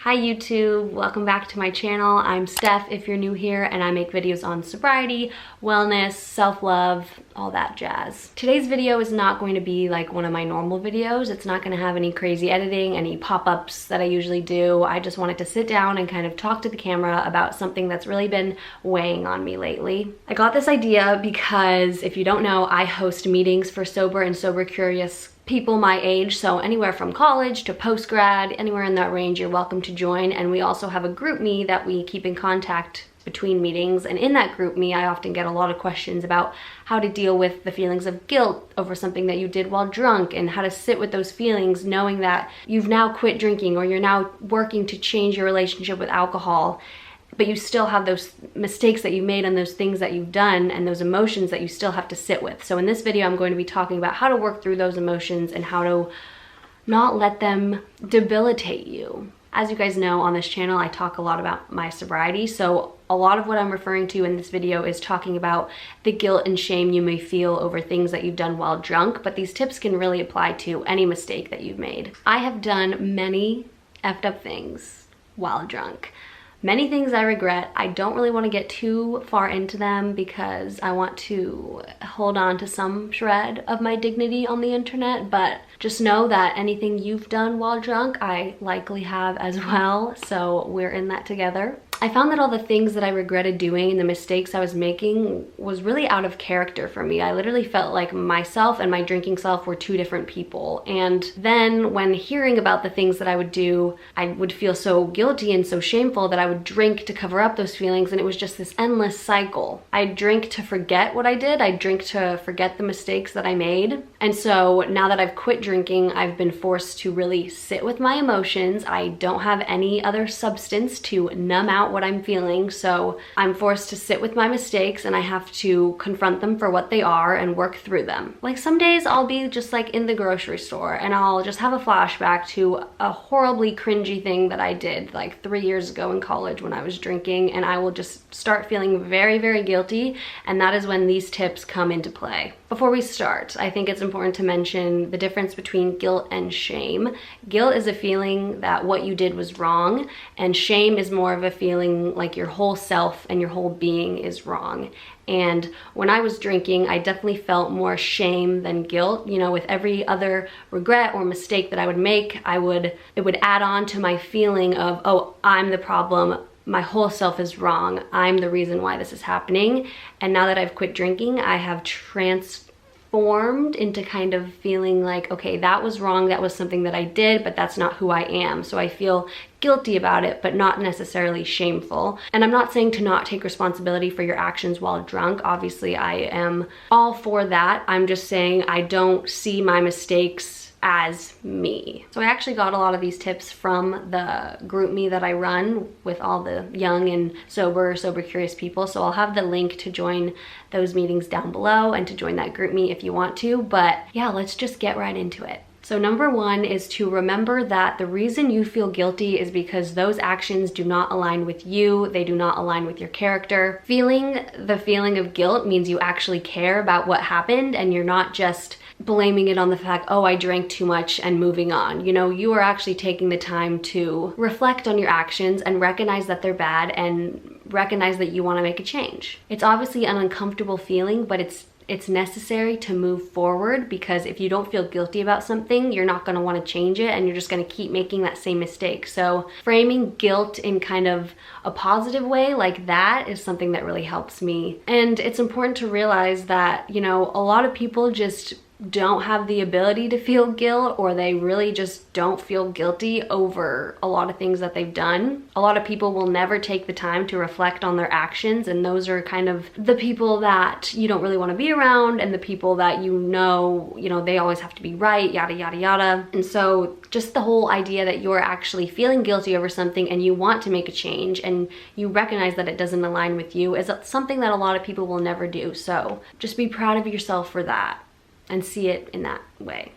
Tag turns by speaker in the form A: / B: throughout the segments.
A: Hi YouTube, welcome back to my channel. I'm Steph if you're new here, and I make videos on sobriety, wellness, self-love, all that jazz. Today's video is not going to be like one of my normal videos. It's not going to have any crazy editing, any pop-ups that I usually do. I just wanted to sit down and kind of talk to the camera about something that's really been weighing on me lately. I got this idea because, if you don't know, I host meetings for sober and sober curious people my age, so anywhere from college to post-grad, anywhere in that range, you're welcome to join. And we also have a group me that we keep in contact between meetings, and in that group me I often get a lot of questions about how to deal with the feelings of guilt over something that you did while drunk, and how to sit with those feelings knowing that you've now quit drinking or you're now working to change your relationship with alcohol, but you still have those mistakes that you made and those things that you've done and those emotions that you still have to sit with. So in this video, I'm going to be talking about how to work through those emotions and how to not let them debilitate you. As you guys know, on this channel, I talk a lot about my sobriety. So a lot of what I'm referring to in this video is talking about the guilt and shame you may feel over things that you've done while drunk, but these tips can really apply to any mistake that you've made. I have done many effed up things while drunk. Many things I regret. I don't really want to get too far into them because I want to hold on to some shred of my dignity on the internet, but just know that anything you've done while drunk, I likely have as well, so we're in that together. I found that all the things that I regretted doing and the mistakes I was making was really out of character for me. I literally felt like myself and my drinking self were two different people. And then when hearing about the things that I would do, I would feel so guilty and so shameful that I would drink to cover up those feelings, and it was just this endless cycle. I'd drink to forget what I did. I'd drink to forget the mistakes that I made. And so now that I've quit drinking, I've been forced to really sit with my emotions. I don't have any other substance to numb out what I'm feeling, so I'm forced to sit with my mistakes, and I have to confront them for what they are and work through them. Like, some days I'll be just like in the grocery store and I'll just have a flashback to a horribly cringy thing that I did like 3 years ago in college when I was drinking, and I will just start feeling very, very guilty, and that is when these tips come into play. Before we start, I think it's important to mention the difference between guilt and shame. Guilt is a feeling that what you did was wrong, and shame is more of a feeling like your whole self and your whole being is wrong. And when I was drinking, I definitely felt more shame than guilt. You know, with every other regret or mistake that I would make, it would add on to my feeling of, oh, I'm the problem. My whole self is wrong. I'm the reason why this is happening. And now that I've quit drinking, I have transformed into kind of feeling like, okay, that was wrong. That was something that I did, but that's not who I am. So I feel guilty about it, but not necessarily shameful. And I'm not saying to not take responsibility for your actions while drunk. Obviously, I am all for that. I'm just saying I don't see my mistakes as me. So I actually got a lot of these tips from the group me that I run with all the young and sober curious people. So I'll have the link to join those meetings down below and to join that group me if you want to. But yeah, let's just get right into it. So number one is to remember that the reason you feel guilty is because those actions do not align with you. They do not align with your character. Feeling the feeling of guilt means you actually care about what happened, and you're not just blaming it on the fact, oh, I drank too much and moving on. You know, you are actually taking the time to reflect on your actions and recognize that they're bad and recognize that you want to make a change. It's obviously an uncomfortable feeling, but it's necessary to move forward, because if you don't feel guilty about something, you're not going to want to change it, and you're just going to keep making that same mistake. So framing guilt in kind of a positive way like that is something that really helps me. And it's important to realize that, you know, a lot of people just don't have the ability to feel guilt, or they really just don't feel guilty over a lot of things that they've done. A lot of people will never take the time to reflect on their actions, and those are kind of the people that you don't really want to be around, and the people that you know, they always have to be right, yada yada yada. And so just the whole idea that you're actually feeling guilty over something and you want to make a change and you recognize that it doesn't align with you is something that a lot of people will never do. So just be proud of yourself for that and see it in that way.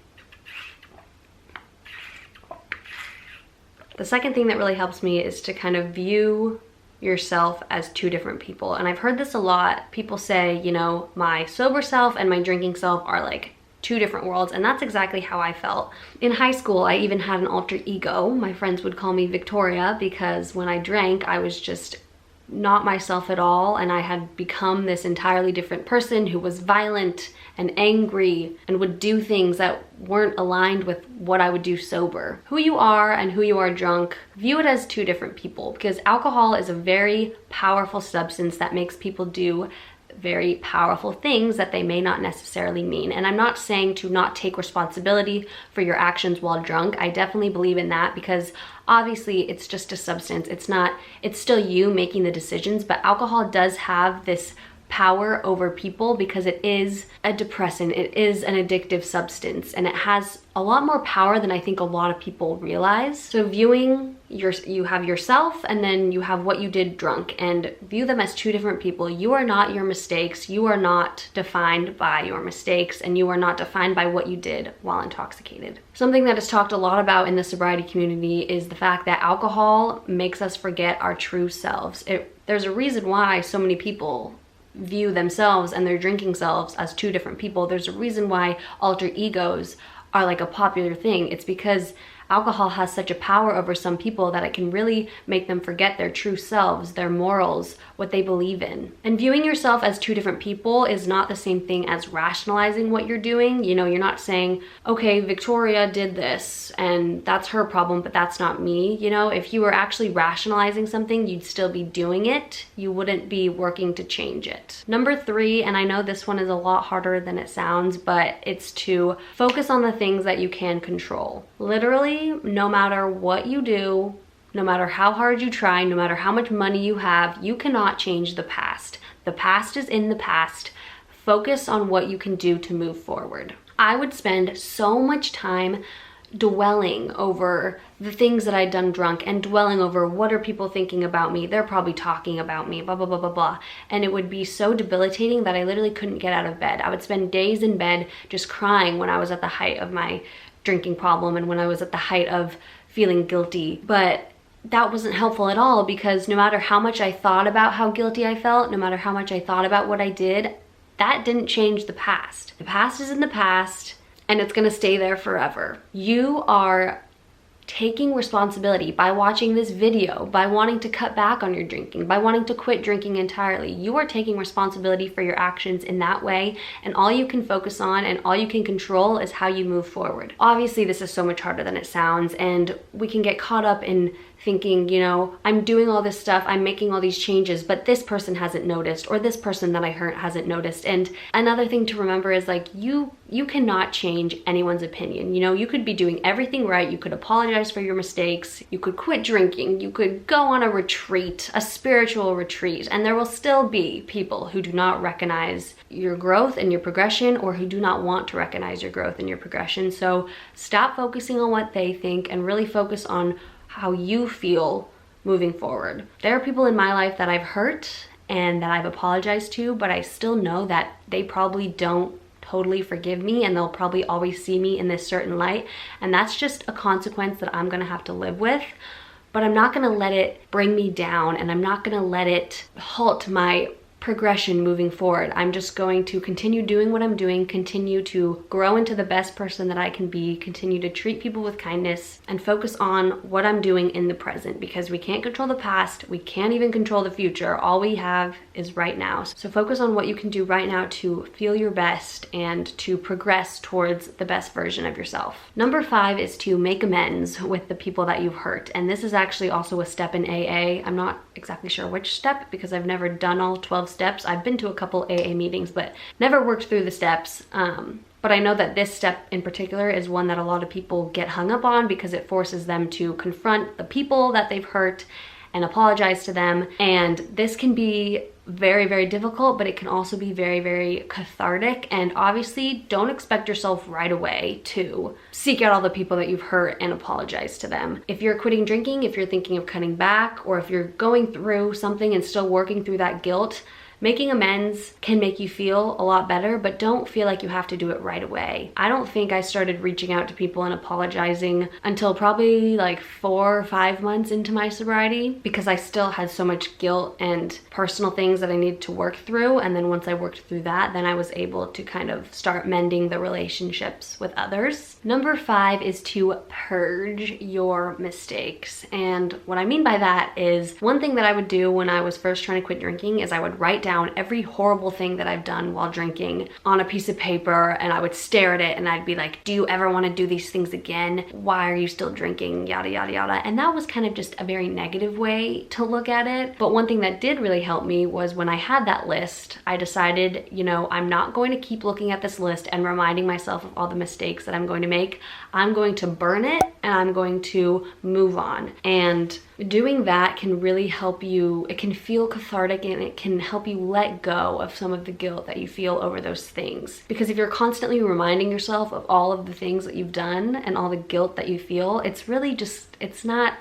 A: The second thing that really helps me is to kind of view yourself as two different people. And I've heard this a lot. People say, you know, my sober self and my drinking self are like two different worlds, and that's exactly how I felt. In high school, I even had an alter ego. My friends would call me Victoria because when I drank, I was just not myself at all, and I had become this entirely different person who was violent and angry and would do things that weren't aligned with what I would do sober. Who you are and who you are drunk, view it as two different people, because alcohol is a very powerful substance that makes people do very powerful things that they may not necessarily mean. And I'm not saying to not take responsibility for your actions while drunk. I definitely believe in that, because obviously it's just a substance. It's still you making the decisions, but alcohol does have this power over people because it is a depressant, it is an addictive substance, and it has a lot more power than I think a lot of people realize. So viewing you have yourself and then you have what you did drunk, and view them as two different people. You are not your mistakes, you are not defined by your mistakes, and you are not defined by what you did while intoxicated. Something that is talked a lot about in the sobriety community is the fact that alcohol makes us forget our true selves. There's a reason why so many people view themselves and their drinking selves as two different people. There's a reason why alter egos are like a popular thing. It's because alcohol has such a power over some people that it can really make them forget their true selves, their morals, what they believe in. And viewing yourself as two different people is not the same thing as rationalizing what you're doing. You know, you're not saying, okay, Victoria did this and that's her problem, but that's not me. You know, if you were actually rationalizing something, you'd still be doing it. You wouldn't be working to change it. Number 3, and I know this one is a lot harder than it sounds, but it's to focus on the things that you can control. Literally, no matter what you do, no matter how hard you try, no matter how much money you have, you cannot change the past. The past is in the past. Focus on what you can do to move forward. I would spend so much time dwelling over the things that I'd done drunk and dwelling over what are people thinking about me. They're probably talking about me, blah, blah, blah, blah, blah. And it would be so debilitating that I literally couldn't get out of bed. I would spend days in bed just crying when I was at the height of my drinking problem and when I was at the height of feeling guilty. But that wasn't helpful at all, because no matter how much I thought about how guilty I felt, no matter how much I thought about what I did, that didn't change the past. The past is in the past and it's gonna stay there forever. You are taking responsibility by watching this video, by wanting to cut back on your drinking, by wanting to quit drinking entirely. You are taking responsibility for your actions in that way, and all you can focus on and all you can control is how you move forward. Obviously, this is so much harder than it sounds, and we can get caught up in thinking, you know, I'm doing all this stuff, I'm making all these changes, but this person hasn't noticed, or this person that I hurt hasn't noticed. And another thing to remember is like, you cannot change anyone's opinion. You know, you could be doing everything right, you could apologize for your mistakes, you could quit drinking, you could go on a retreat, a spiritual retreat, and there will still be people who do not recognize your growth and your progression, or who do not want to recognize your growth and your progression. So stop focusing on what they think and really focus on how you feel moving forward. There are people in my life that I've hurt and that I've apologized to, but I still know that they probably don't totally forgive me, and they'll probably always see me in this certain light, and that's just a consequence that I'm gonna have to live with. But I'm not gonna let it bring me down, and I'm not gonna let it halt my progression moving forward. I'm just going to continue doing what I'm doing, continue to grow into the best person that I can be, continue to treat people with kindness, and focus on what I'm doing in the present, because we can't control the past, we can't even control the future. All we have is right now. So focus on what you can do right now to feel your best and to progress towards the best version of yourself. Number 5 is to make amends with the people that you've hurt. And this is actually also a step in AA. I'm not exactly sure which step because I've never done all 12 steps. I've been to a couple AA meetings, but never worked through the steps. But I know that this step in particular is one that a lot of people get hung up on because it forces them to confront the people that they've hurt and apologize to them. And this can be very, very difficult, but it can also be very, very cathartic. And obviously, don't expect yourself right away to seek out all the people that you've hurt and apologize to them. If you're quitting drinking, if you're thinking of cutting back, or if you're going through something and still working through that guilt, Making amends can make you feel a lot better, but don't feel like you have to do it right away. I don't think I started reaching out to people and apologizing until probably like 4 or 5 months into my sobriety, because I still had so much guilt and personal things that I needed to work through. And then once I worked through that, then I was able to kind of start mending the relationships with others. Number 5 is to purge your mistakes. And what I mean by that is, one thing that I would do when I was first trying to quit drinking is I would write down every horrible thing that I've done while drinking on a piece of paper, and I would stare at it and I'd be like, do you ever want to do these things again? Why are you still drinking? Yada, yada, yada. And that was kind of just a very negative way to look at it. But one thing that did really help me was when I had that list, I decided, you know, I'm not going to keep looking at this list and reminding myself of all the mistakes that I'm going to make. I'm going to burn it and I'm going to move on. And doing that can really help you. It can feel cathartic and it can help you let go of some of the guilt that you feel over those things. Because if you're constantly reminding yourself of all of the things that you've done and all the guilt that you feel, it's really just, it's not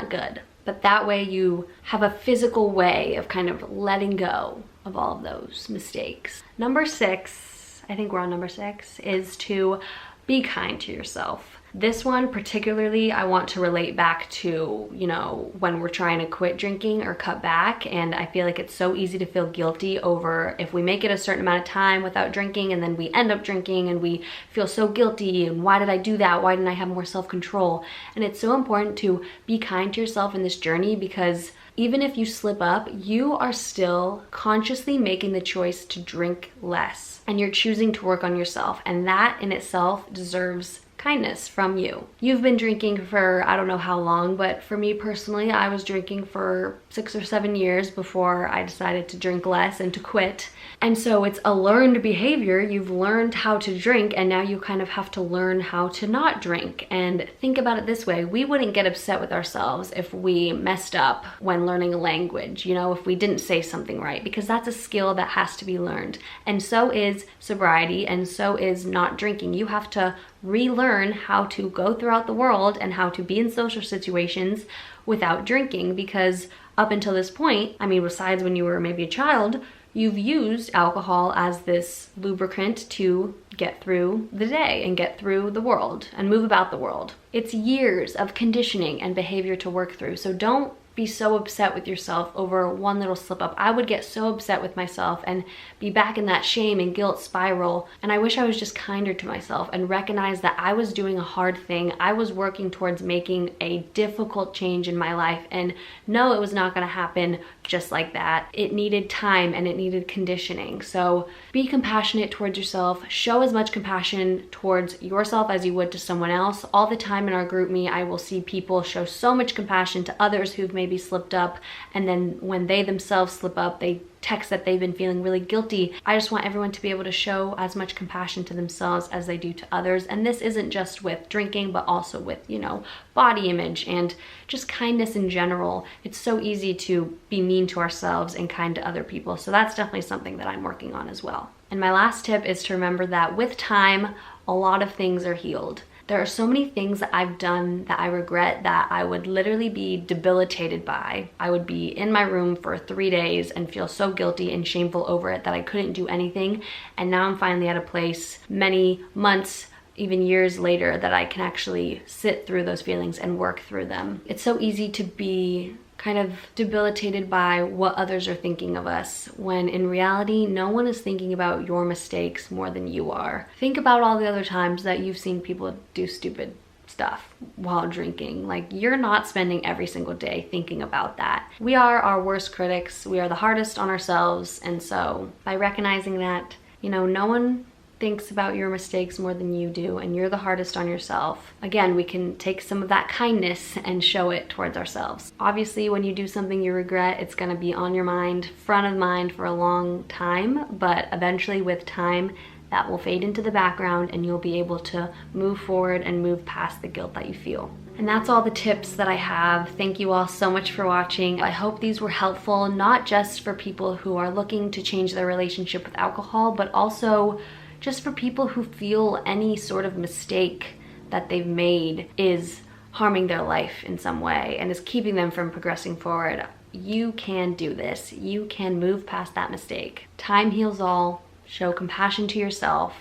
A: good. But that way you have a physical way of kind of letting go of all of those mistakes. Number 6, I think we're on number 6, is to be kind to yourself. This one particularly, I want to relate back to, you know, when we're trying to quit drinking or cut back. And I feel like it's so easy to feel guilty over if we make it a certain amount of time without drinking and then we end up drinking and we feel so guilty. And why did I do that? Why didn't I have more self-control? And it's so important to be kind to yourself in this journey, because even if you slip up, you are still consciously making the choice to drink less. And you're choosing to work on yourself. And that in itself deserves kindness from you. You've been drinking for I don't know how long, but for me personally, I was drinking for 6 or 7 years before I decided to drink less and to quit. And so it's a learned behavior. You've learned how to drink and now you kind of have to learn how to not drink. And think about it this way, we wouldn't get upset with ourselves if we messed up when learning a language, you know, if we didn't say something right, because that's a skill that has to be learned. And so is sobriety, and so is not drinking. You have to relearn how to go throughout the world and how to be in social situations without drinking, because up until this point, I mean, besides when you were maybe a child, you've used alcohol as this lubricant to get through the day and get through the world and move about the world. It's years of conditioning and behavior to work through. So don't be so upset with yourself over one little slip up. I would get so upset with myself and be back in that shame and guilt spiral. And I wish I was just kinder to myself and recognize that I was doing a hard thing. I was working towards making a difficult change in my life. And no, it was not gonna happen just like that. It needed time and it needed conditioning. So be compassionate towards yourself. Show as much compassion towards yourself as you would to someone else. All the time in our group me, I will see people show so much compassion to others who've maybe slipped up, and then when they themselves slip up, they text that they've been feeling really guilty. I just want everyone to be able to show as much compassion to themselves as they do to others. And this isn't just with drinking, but also with, you know, body image and just kindness in general. It's so easy to be mean to ourselves and kind to other people. So that's definitely something that I'm working on as well. And my last tip is to remember that with time, a lot of things are healed. There are so many things that I've done that I regret that I would literally be debilitated by. I would be in my room for 3 days and feel so guilty and shameful over it that I couldn't do anything. And now I'm finally at a place many months, even years later, that I can actually sit through those feelings and work through them. It's so easy to be kind of debilitated by what others are thinking of us, when in reality, no one is thinking about your mistakes more than you are. Think about all the other times that you've seen people do stupid stuff while drinking. Like, you're not spending every single day thinking about that. We are our worst critics. We are the hardest on ourselves. And so by recognizing that, you know, no one thinks about your mistakes more than you do, and you're the hardest on yourself. Again, we can take some of that kindness and show it towards ourselves. Obviously, when you do something you regret, it's gonna be on your mind, front of mind for a long time, but eventually with time, that will fade into the background and you'll be able to move forward and move past the guilt that you feel. And that's all the tips that I have. Thank you all so much for watching. I hope these were helpful, not just for people who are looking to change their relationship with alcohol, but also just for people who feel any sort of mistake that they've made is harming their life in some way and is keeping them from progressing forward. you can do this. You can move past that mistake. Time heals all. Show compassion to yourself.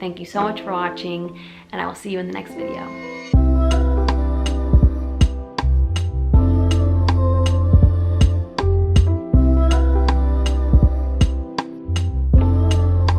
A: Thank you so much for watching, and I will see you in the next video.